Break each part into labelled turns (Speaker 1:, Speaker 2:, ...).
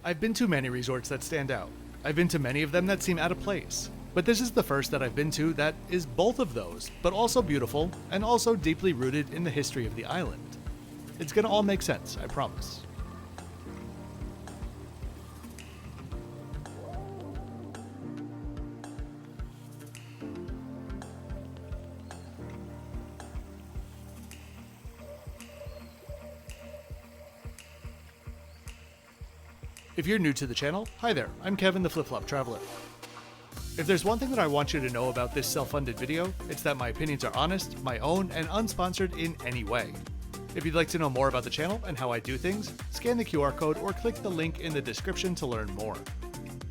Speaker 1: I've been to many resorts that stand out. I've been to many of them that seem out of place. But this is the first that I've been to that is both of those, but also beautiful and also deeply rooted in the history of the island. It's gonna all make sense, I promise. If you're new to the channel, hi there, I'm Kevin the Flip-Flop Traveler. If there's one thing that I want you to know about this self-funded video, it's that my opinions are honest, my own, and unsponsored in any way. If you'd like to know more about the channel and how I do things, scan the QR code or click the link in the description to learn more.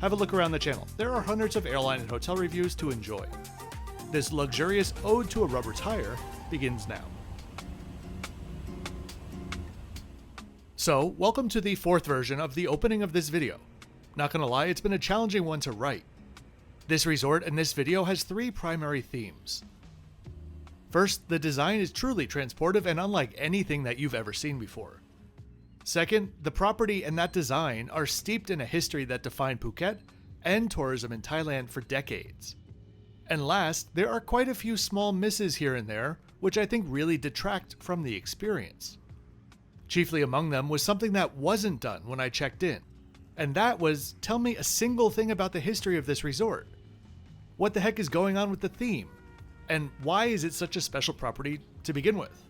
Speaker 1: Have a look around the channel, there are hundreds of airline and hotel reviews to enjoy. This luxurious ode to a rubber tire begins now. So, welcome to the fourth version of the opening of this video. Not gonna lie, it's been a challenging one to write. This resort and this video has three primary themes. First, the design is truly transportive and unlike anything that you've ever seen before. Second, the property and that design are steeped in a history that defined Phuket and tourism in Thailand for decades. And last, there are quite a few small misses here and there, which I think really detract from the experience. Chiefly among them was something that wasn't done when I checked in, and that was tell me a single thing about the history of this resort. What the heck is going on with the theme? And why is it such a special property to begin with?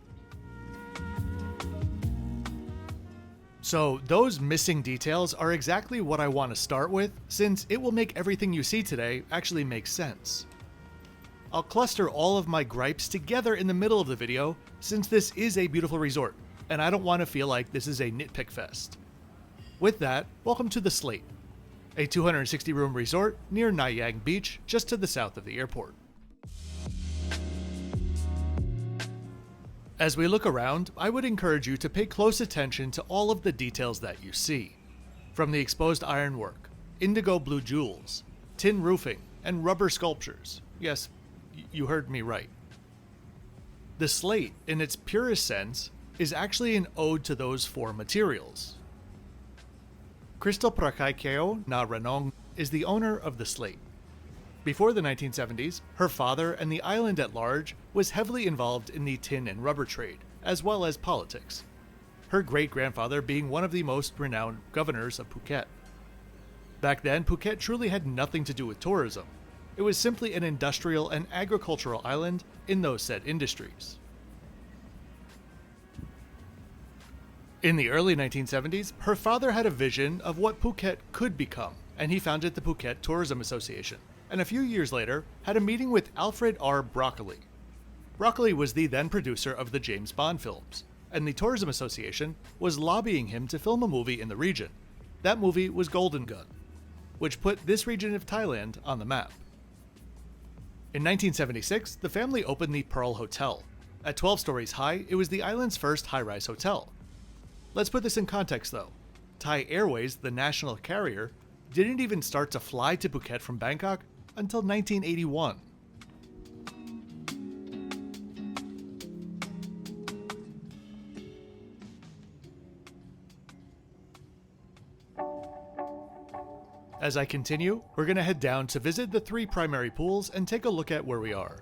Speaker 1: So those missing details are exactly what I want to start with, since it will make everything you see today actually make sense. I'll cluster all of my gripes together in the middle of the video, since this is a beautiful resort, and I don't want to feel like this is a nitpick fest. With that, welcome to the SLATE, a 260-room resort near Nai Yang Beach, just to the south of the airport. As we look around, I would encourage you to pay close attention to all of the details that you see. From the exposed ironwork, indigo blue jewels, tin roofing, and rubber sculptures. Yes, you heard me right. The slate, in its purest sense, is actually an ode to those four materials. Crystal Prakai Keo Na Ranong is the owner of the slate. Before the 1970s, her father and the island at large was heavily involved in the tin and rubber trade, as well as politics. Her great-grandfather being one of the most renowned governors of Phuket. Back then, Phuket truly had nothing to do with tourism. It was simply an industrial and agricultural island in those said industries. In the early 1970s, her father had a vision of what Phuket could become, and he founded the Phuket Tourism Association, and a few years later had a meeting with Alfred R. Broccoli. Broccoli was the then producer of the James Bond films, and the Tourism Association was lobbying him to film a movie in the region. That movie was Golden Gun, which put this region of Thailand on the map. In 1976, the family opened the Pearl Hotel. At 12 stories high, it was the island's first high-rise hotel. Let's put this in context though. Thai Airways, the national carrier, didn't even start to fly to Phuket from Bangkok until 1981. As I continue, we're going to head down to visit the three primary pools and take a look at where we are.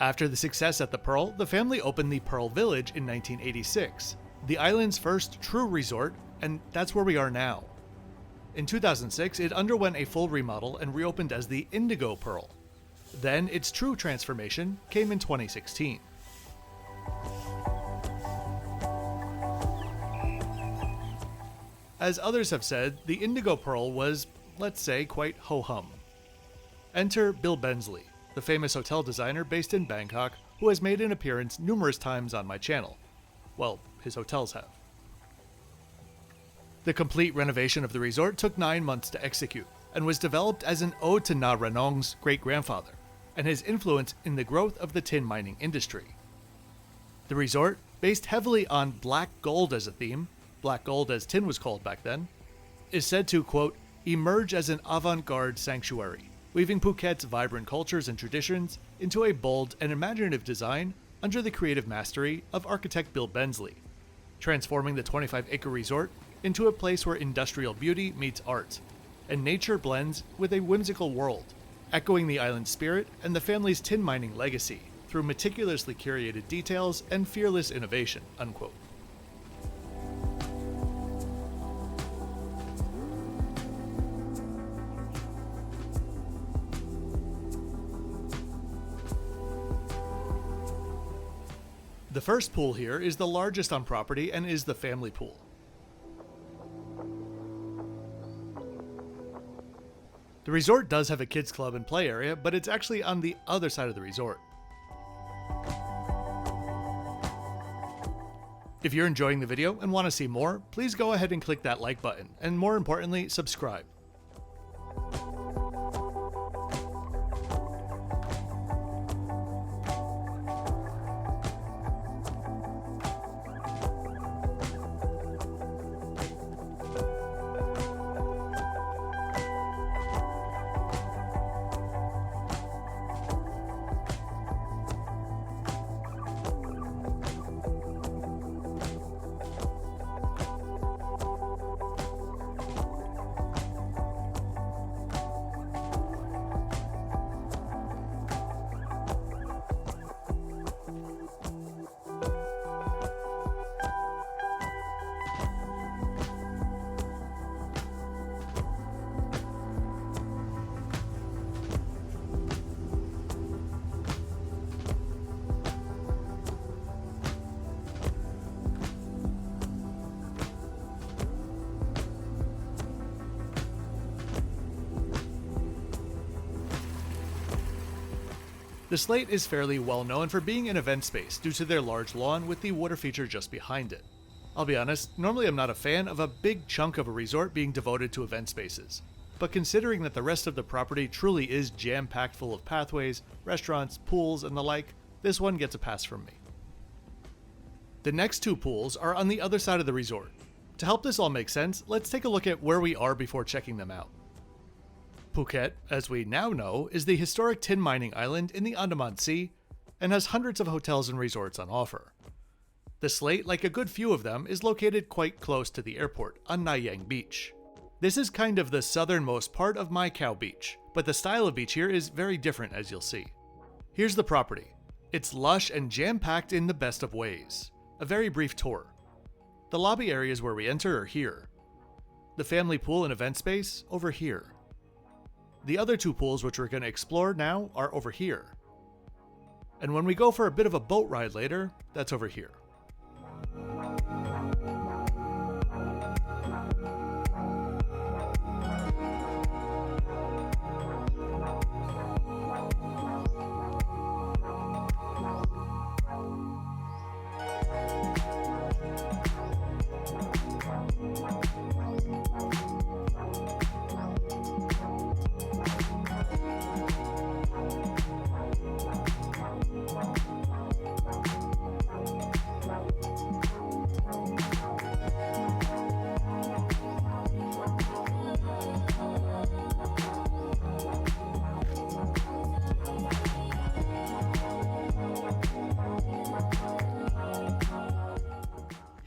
Speaker 1: After the success at the Pearl, the family opened the Pearl Village in 1986, the island's first true resort, and that's where we are now. In 2006, it underwent a full remodel and reopened as the Indigo Pearl. Then, its true transformation came in 2016. As others have said, the Indigo Pearl was, let's say, quite ho-hum. Enter Bill Bensley, the famous hotel designer based in Bangkok, who has made an appearance numerous times on my channel. Well, his hotels have. The complete renovation of the resort took 9 months to execute, and was developed as an ode to Na Ranong's great-grandfather, and his influence in the growth of the tin mining industry. The resort, based heavily on black gold as a theme, black gold as tin was called back then, is said to, quote, emerge as an avant-garde sanctuary, weaving Phuket's vibrant cultures and traditions into a bold and imaginative design under the creative mastery of architect Bill Bensley. transforming the 25-acre resort into a place where industrial beauty meets art, and nature blends with a whimsical world, echoing the island's spirit and the family's tin mining legacy through meticulously curated details and fearless innovation, unquote. The first pool here is the largest on property and is the family pool. The resort does have a kids club and play area, but it's actually on the other side of the resort. If you're enjoying the video and want to see more, please go ahead and click that like button, and more importantly, subscribe. The SLATE is fairly well known for being an event space due to their large lawn with the water feature just behind it. I'll be honest, normally I'm not a fan of a big chunk of a resort being devoted to event spaces, but considering that the rest of the property truly is jam-packed full of pathways, restaurants, pools, and the like, this one gets a pass from me. The next two pools are on the other side of the resort. To help this all make sense, let's take a look at where we are before checking them out. Phuket, as we now know, is the historic tin mining island in the Andaman Sea and has hundreds of hotels and resorts on offer. The SLATE, like a good few of them, is located quite close to the airport on Nai Yang Beach. This is kind of the southernmost part of Mai Khao Beach, but the style of beach here is very different, as you'll see. Here's the property. It's lush and jam-packed in the best of ways. A very brief tour. The lobby areas where we enter are here. The family pool and event space over here. The other two pools which we're going to explore now are over here. And when we go for a bit of a boat ride later, that's over here.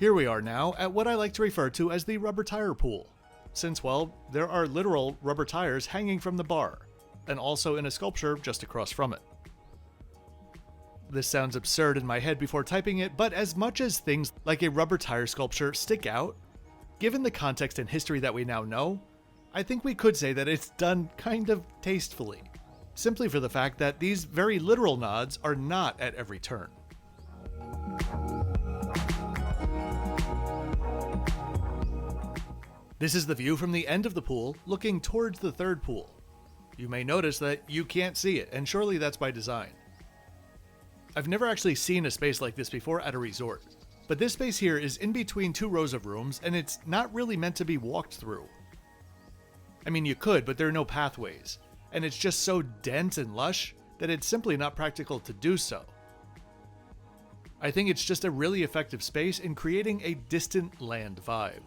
Speaker 1: Here we are now at what I like to refer to as the rubber tire pool, since, well, there are literal rubber tires hanging from the bar, and also in a sculpture just across from it. This sounds absurd in my head before typing it, but as much as things like a rubber tire sculpture stick out, given the context and history that we now know, I think we could say that it's done kind of tastefully, simply for the fact that these very literal nods are not at every turn. This is the view from the end of the pool, looking towards the third pool. You may notice that you can't see it, and surely that's by design. I've never actually seen a space like this before at a resort, but this space here is in between two rows of rooms, and it's not really meant to be walked through. I mean, you could, but there are no pathways, and it's just so dense and lush that it's simply not practical to do so. I think it's just a really effective space in creating a distant land vibe.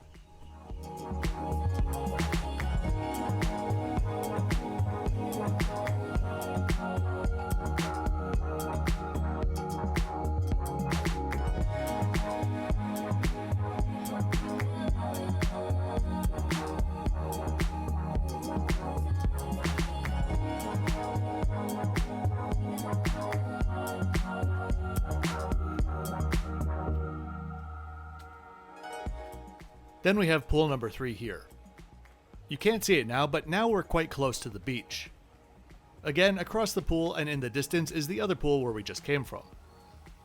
Speaker 1: Then we have pool number 3 here. You can't see it now, but now we're quite close to the beach. Again, across the pool and in the distance is the other pool where we just came from.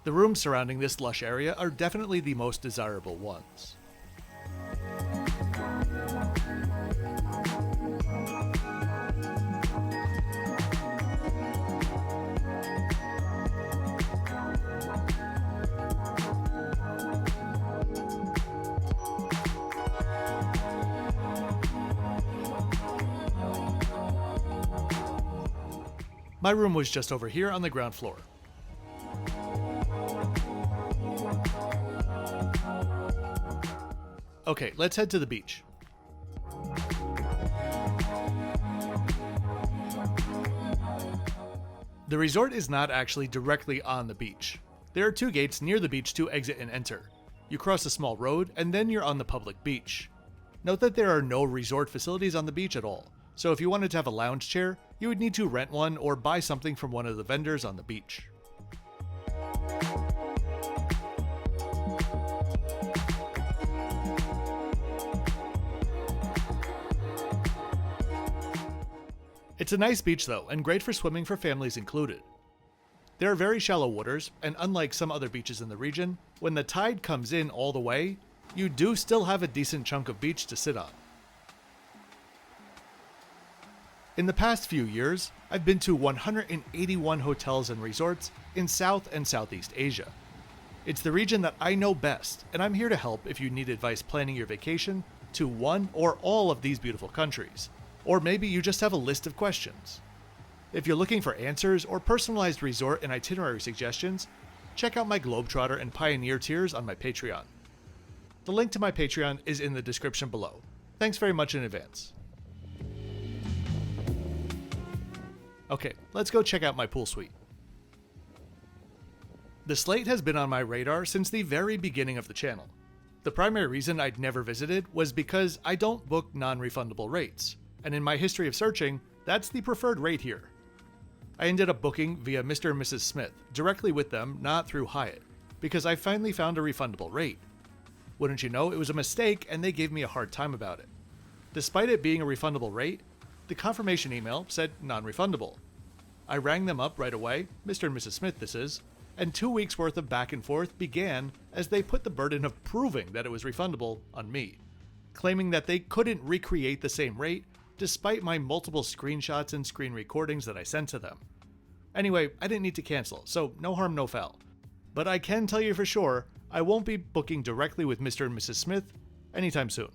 Speaker 1: The rooms surrounding this lush area are definitely the most desirable ones. My room was just over here on the ground floor. Okay, let's head to the beach. The resort is not actually directly on the beach. There are 2 gates near the beach to exit and enter. You cross a small road and then you're on the public beach. Note that there are no resort facilities on the beach at all, so if you wanted to have a lounge chair, you would need to rent one or buy something from one of the vendors on the beach. It's a nice beach though, and great for swimming for families included. There are very shallow waters, and unlike some other beaches in the region, when the tide comes in all the way, you do still have a decent chunk of beach to sit on. In the past few years, I've been to 181 hotels and resorts in South and Southeast Asia. It's the region that I know best, and I'm here to help if you need advice planning your vacation to one or all of these beautiful countries. Or maybe you just have a list of questions. If you're looking for answers or personalized resort and itinerary suggestions, check out my Globetrotter and Pioneer tiers on my Patreon. The link to my Patreon is in the description below. Thanks very much in advance. Okay, let's go check out my pool suite. The Slate has been on my radar since the very beginning of the channel. The primary reason I'd never visited was because I don't book non-refundable rates, and in my history of searching, that's the preferred rate here. I ended up booking via Mr. and Mrs. Smith, directly with them, not through Hyatt, because I finally found a refundable rate. Wouldn't you know, it was a mistake and they gave me a hard time about it. Despite it being a refundable rate, the confirmation email said non-refundable. I rang them up right away, Mr. and Mrs. Smith this is, and 2 weeks worth of back and forth began as they put the burden of proving that it was refundable on me, claiming that they couldn't recreate the same rate despite my multiple screenshots and screen recordings that I sent to them. Anyway, I didn't need to cancel, so no harm, no foul. But I can tell you for sure, I won't be booking directly with Mr. and Mrs. Smith anytime soon.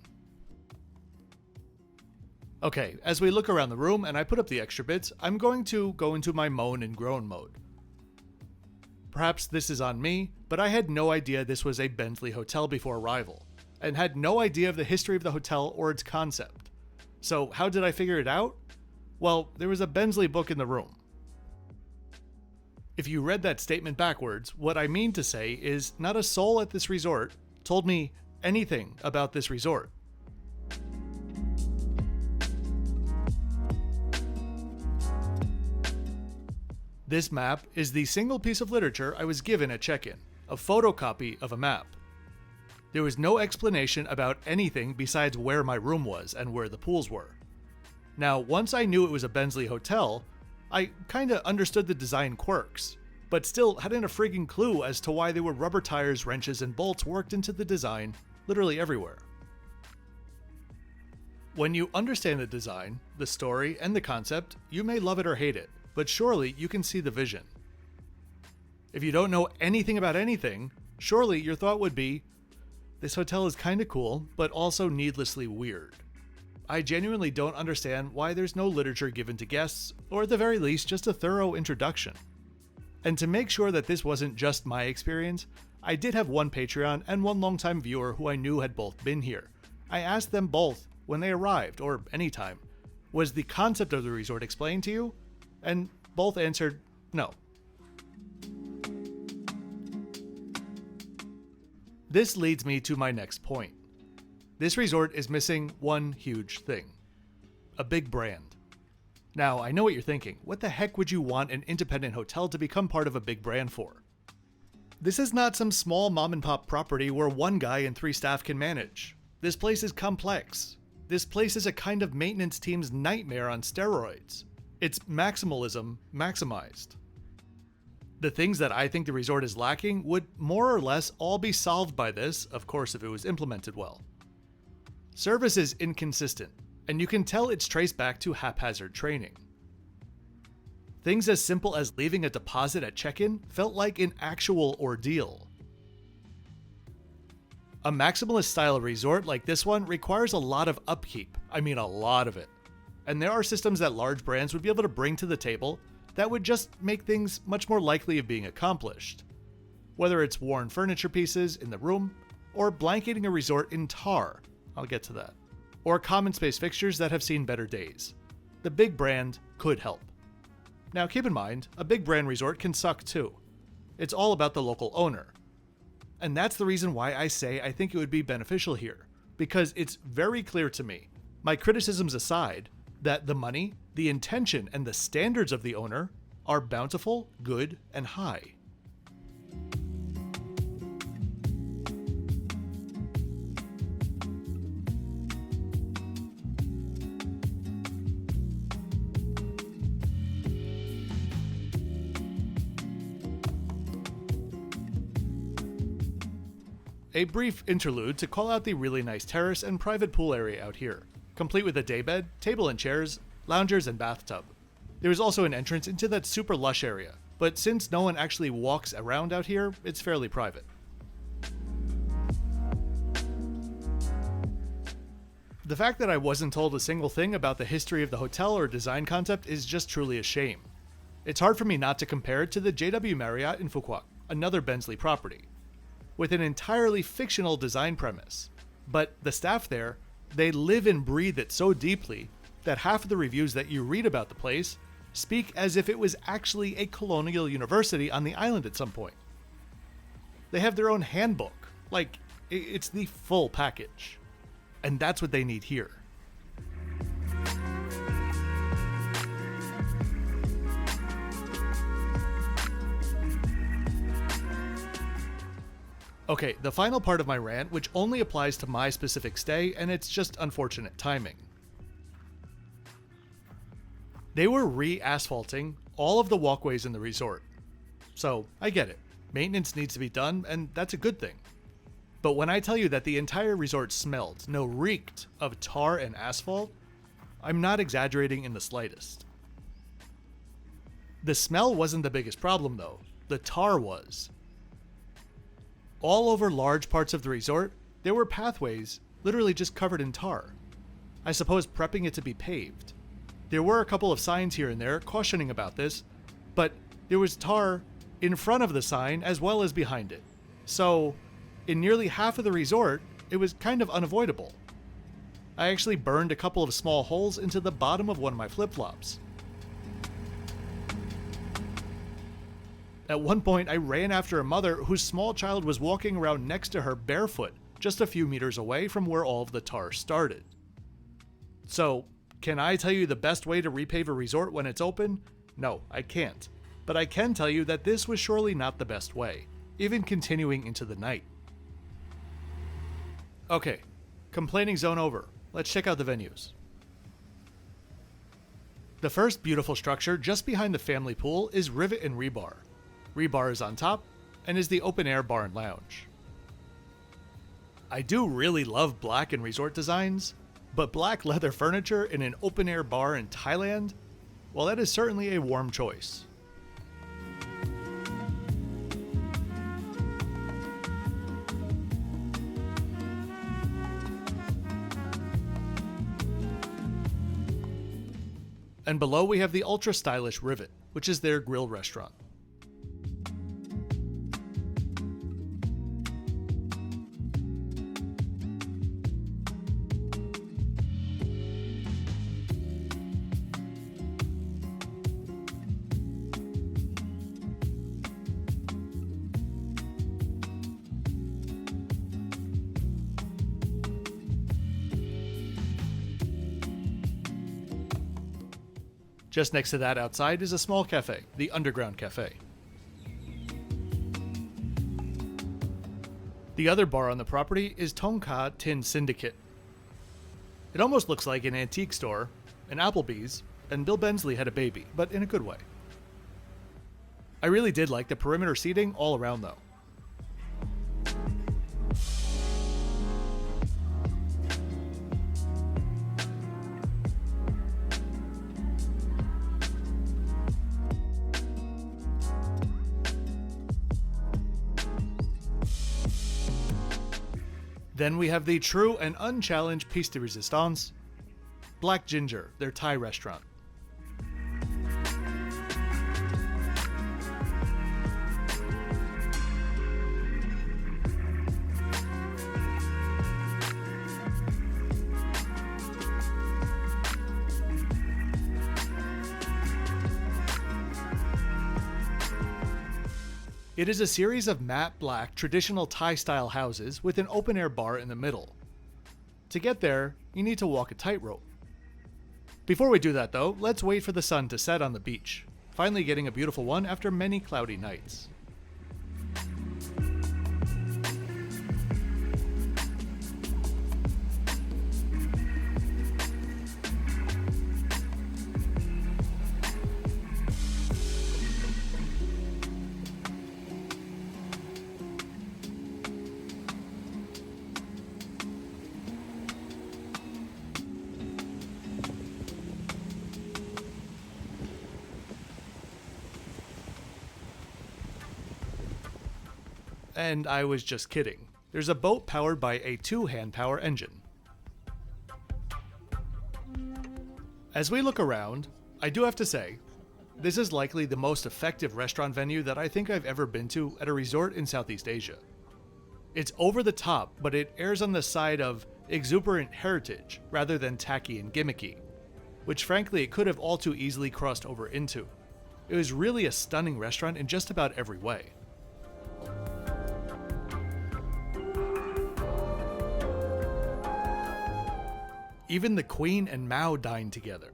Speaker 1: Okay, as we look around the room and I put up the extra bits, I'm going to go into my moan and groan mode. Perhaps this is on me, but I had no idea this was a Bensley hotel before arrival, and had no idea of the history of the hotel or its concept. So how did I figure it out? Well, there was a Bensley book in the room. If you read that statement backwards, what I mean to say is not a soul at this resort told me anything about this resort. This map is the single piece of literature I was given at check-in, a photocopy of a map. There was no explanation about anything besides where my room was and where the pools were. Now, once I knew it was a Bensley hotel, I kinda understood the design quirks, but still hadn't a frigging clue as to why there were rubber tires, wrenches, and bolts worked into the design literally everywhere. When you understand the design, the story, and the concept, you may love it or hate it, but surely you can see the vision. If you don't know anything about anything, surely your thought would be, this hotel is kinda cool, but also needlessly weird. I genuinely don't understand why there's no literature given to guests, or at the very least, just a thorough introduction. And to make sure that this wasn't just my experience, I did have one Patreon and one longtime viewer who I knew had both been here. I asked them both when they arrived, or anytime, was the concept of the resort explained to you? And both answered no. This leads me to my next point. This resort is missing one huge thing. A big brand. Now, I know what you're thinking. What the heck would you want an independent hotel to become part of a big brand for? This is not some small mom and pop property where one guy and 3 staff can manage. This place is complex. This place is a kind of maintenance team's nightmare on steroids. It's maximalism maximized. The things that I think the resort is lacking would more or less all be solved by this, of course if it was implemented well. Service is inconsistent, and you can tell it's traced back to haphazard training. Things as simple as leaving a deposit at check-in felt like an actual ordeal. A maximalist style resort like this one requires a lot of upkeep, I mean a lot of it. And there are systems that large brands would be able to bring to the table that would just make things much more likely of being accomplished. Whether it's worn furniture pieces in the room, or blanketing a resort in tar, I'll get to that, or common space fixtures that have seen better days. The big brand could help. Now keep in mind, a big brand resort can suck too. It's all about the local owner. And that's the reason why I say I think it would be beneficial here, because it's very clear to me, my criticisms aside, that the money, the intention, and the standards of the owner are bountiful, good, and high. A brief interlude to call out the really nice terrace and private pool area out here, complete with a daybed, table and chairs, loungers, and bathtub. There is also an entrance into that super lush area, but since no one actually walks around out here, it's fairly private. The fact that I wasn't told a single thing about the history of the hotel or design concept is just truly a shame. It's hard for me not to compare it to the JW Marriott in Phuket, another Bensley property, with an entirely fictional design premise. But the staff there, they live and breathe it so deeply that half of the reviews that you read about the place speak as if it was actually a colonial university on the island at some point. They have their own handbook, like it's the full package. And that's what they need here. Okay, the final part of my rant, which only applies to my specific stay, and it's just unfortunate timing. They were re-asphalting all of the walkways in the resort. So, I get it. Maintenance needs to be done, and that's a good thing. But when I tell you that the entire resort smelled, no, reeked of tar and asphalt, I'm not exaggerating in the slightest. The smell wasn't the biggest problem though, the tar was. All over large parts of the resort, there were pathways literally just covered in tar. I suppose prepping it to be paved. There were a couple of signs here and there cautioning about this, but there was tar in front of the sign as well as behind it. So, in nearly half of the resort, it was kind of unavoidable. I actually burned a couple of small holes into the bottom of one of my flip-flops. At one point, I ran after a mother whose small child was walking around next to her barefoot, just a few meters away from where all of the tar started. So, can I tell you the best way to repave a resort when it's open? No, I can't. But I can tell you that this was surely not the best way, even continuing into the night. Okay, complaining zone over. Let's check out the venues. The first beautiful structure just behind the family pool is Rivet and Rebar. Rebar is on top, and is the open-air bar and lounge. I do really love black and resort designs, but black leather furniture in an open-air bar in Thailand? Well, that is certainly a warm choice. And below we have the ultra-stylish Rivet, which is their grill restaurant. Just next to that outside is a small cafe, the Underground Cafe. The The other bar on the property is Tonka Tin Syndicate. It almost looks like an antique store, an Applebee's, and Bill Bensley had a baby, but in a good way. I really did like the perimeter seating all around though. Then we have the true and unchallenged piece de resistance, Black Ginger, their Thai restaurant. It is a series of matte black traditional Thai-style houses with an open-air bar in the middle. To get there, you need to walk a tightrope. Before we do that though, let's wait for the sun to set on the beach, finally getting a beautiful one after many cloudy nights. And I was just kidding. There's a boat powered by a 2-hand power engine. As we look around, I do have to say, this is likely the most effective restaurant venue that I think I've ever been to at a resort in Southeast Asia. It's over the top, but it errs on the side of exuberant heritage rather than tacky and gimmicky, which frankly it could have all too easily crossed over into. It was really a stunning restaurant in just about every way. Even the Queen and Mao dined together.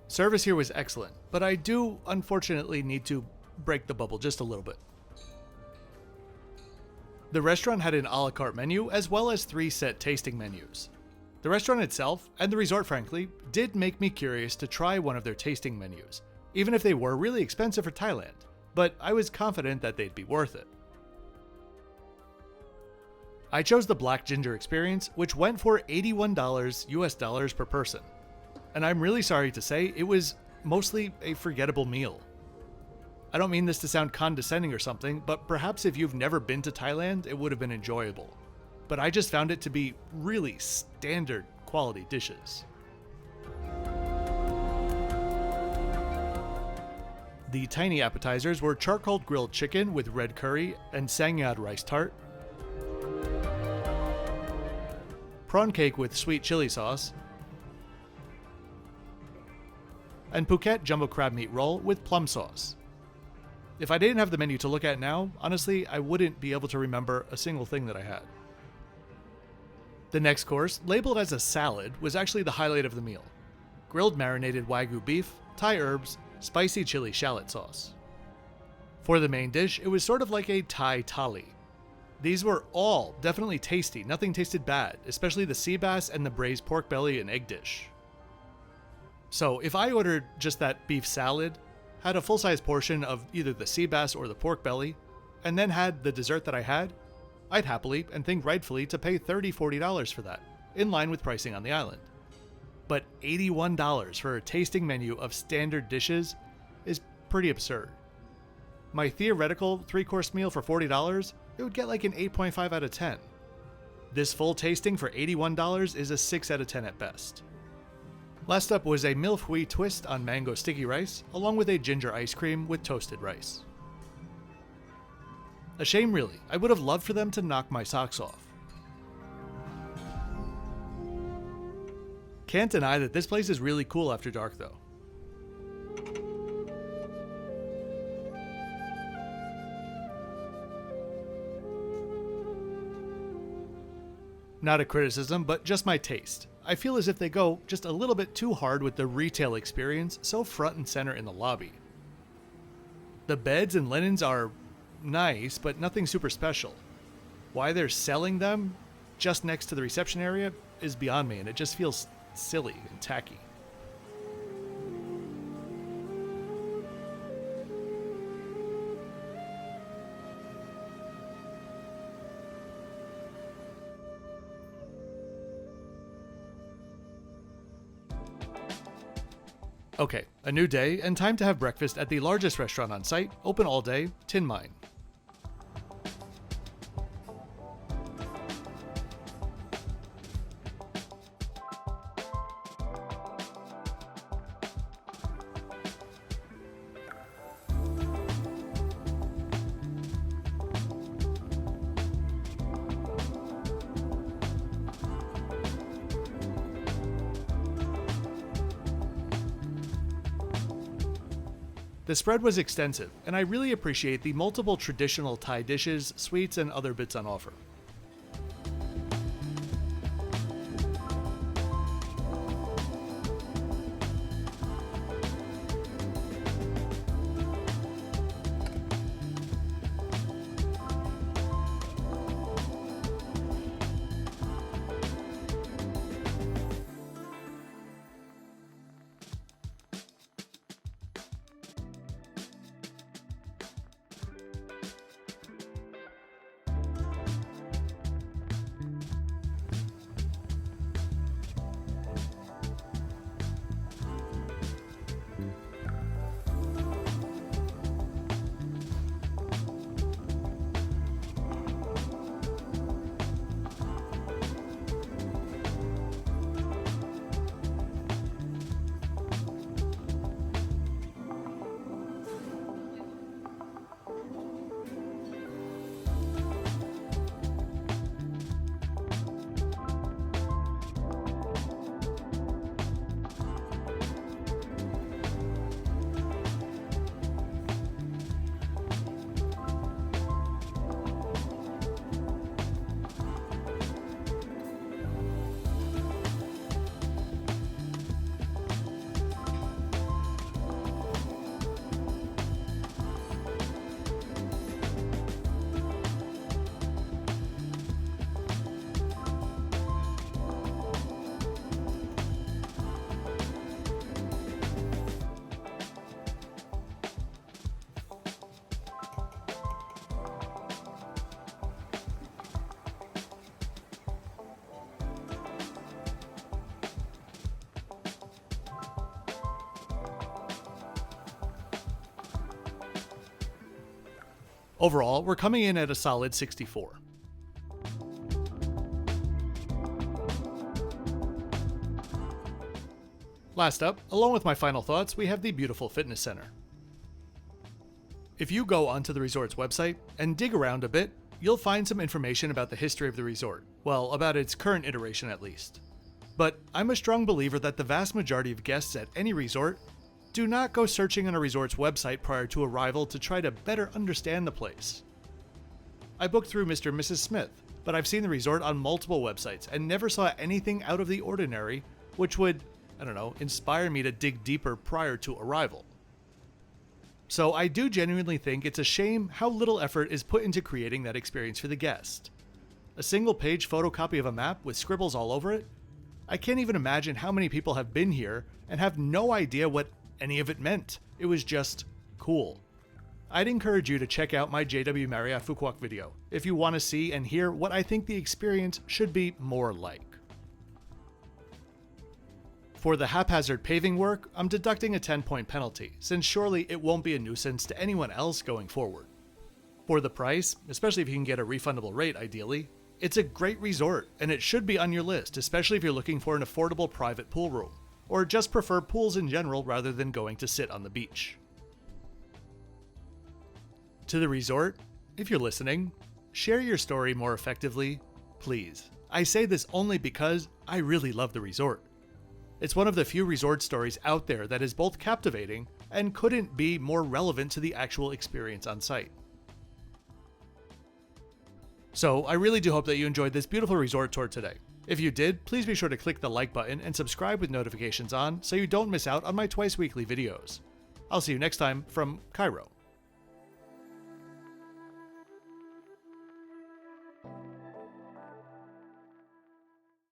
Speaker 1: Service here was excellent, but I do unfortunately need to break the bubble just a little bit. The restaurant had an a la carte menu as well as 3 set tasting menus. The restaurant itself, and the resort frankly, did make me curious to try one of their tasting menus, even if they were really expensive for Thailand, but I was confident that they'd be worth it. I chose the Black Ginger experience, which went for $81 US dollars per person. And I'm really sorry to say it was mostly a forgettable meal. I don't mean this to sound condescending or something, but perhaps if you've never been to Thailand, it would have been enjoyable. But I just found it to be really standard quality dishes. The tiny appetizers were charcoal grilled chicken with red curry and sangyad rice tart, prawn cake with sweet chili sauce, and Phuket jumbo crab meat roll with plum sauce. If I didn't have the menu to look at now, honestly, I wouldn't be able to remember a single thing that I had. The next course, labeled as a salad, was actually the highlight of the meal. Grilled marinated Wagyu beef, Thai herbs, spicy chili shallot sauce. For the main dish, it was sort of like a Thai thali. These were all definitely tasty, nothing tasted bad, especially the sea bass and the braised pork belly and egg dish. So if I ordered just that beef salad, had a full-size portion of either the sea bass or the pork belly, and then had the dessert that I had, I'd happily, and think rightfully, to pay $30-40 for that, in line with pricing on the island. But $81 for a tasting menu of standard dishes is pretty absurd. My theoretical 3-course meal for $40, it would get like an 8.5 out of 10. This full tasting for $81 is a 6 out of 10 at best. Last up was a milfui twist on mango sticky rice, along with a ginger ice cream with toasted rice. A shame really, I would have loved for them to knock my socks off. Can't deny that this place is really cool after dark though. Not a criticism, but just my taste. I feel as if they go just a little bit too hard with the retail experience so front and center in the lobby. The beds and linens are nice, but nothing super special. Why they're selling them just next to the reception area is beyond me, and it just feels silly and tacky. Okay, a new day and time to have breakfast at the largest restaurant on site, open all day, Tin Mine. The spread was extensive, and I really appreciate the multiple traditional Thai dishes, sweets, and other bits on offer. Overall, we're coming in at a solid 64. Last up, along with my final thoughts, we have the beautiful fitness center. If you go onto the resort's website and dig around a bit, you'll find some information about the history of the resort. Well, about its current iteration at least. But I'm a strong believer that the vast majority of guests at any resort do not go searching on a resort's website prior to arrival to try to better understand the place. I booked through Mr. and Mrs. Smith, but I've seen the resort on multiple websites and never saw anything out of the ordinary which would, inspire me to dig deeper prior to arrival. So I do genuinely think it's a shame how little effort is put into creating that experience for the guest. A single page photocopy of a map with scribbles all over it? I can't even imagine how many people have been here and have no idea what any of it meant. It was just cool. I'd encourage you to check out my JW Marriott Phuket video if you want to see and hear what I think the experience should be more like. For the haphazard paving work, I'm deducting a 10-point penalty, since surely it won't be a nuisance to anyone else going forward. For the price, especially if you can get a refundable rate ideally, it's a great resort and it should be on your list, especially if you're looking for an affordable private pool room, or just prefer pools in general rather than going to sit on the beach. To the resort, if you're listening, share your story more effectively, please. I say this only because I really love the resort. It's one of the few resort stories out there that is both captivating and couldn't be more relevant to the actual experience on site. So I really do hope that you enjoyed this beautiful resort tour today. If you did, please be sure to click the like button and subscribe with notifications on so you don't miss out on my twice weekly videos. I'll see you next time from Cairo.